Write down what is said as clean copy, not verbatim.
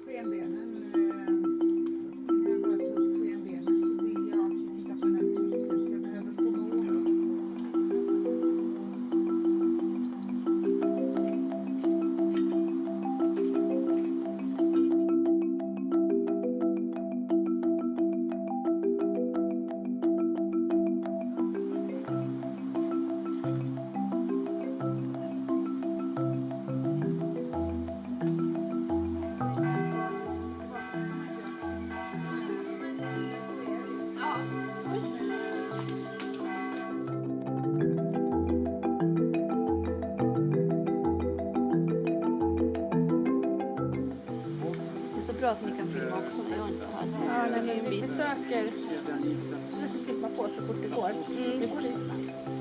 Skenbenen. När jag bara tog upp skenbenen så vill jag alltid titta på den här bilden. Jag behöver komma ihåg. Det är så bra att ni kan filma också när jag inte är här. Ja, men vi försöker filma på så fort det går. Det går snabbt.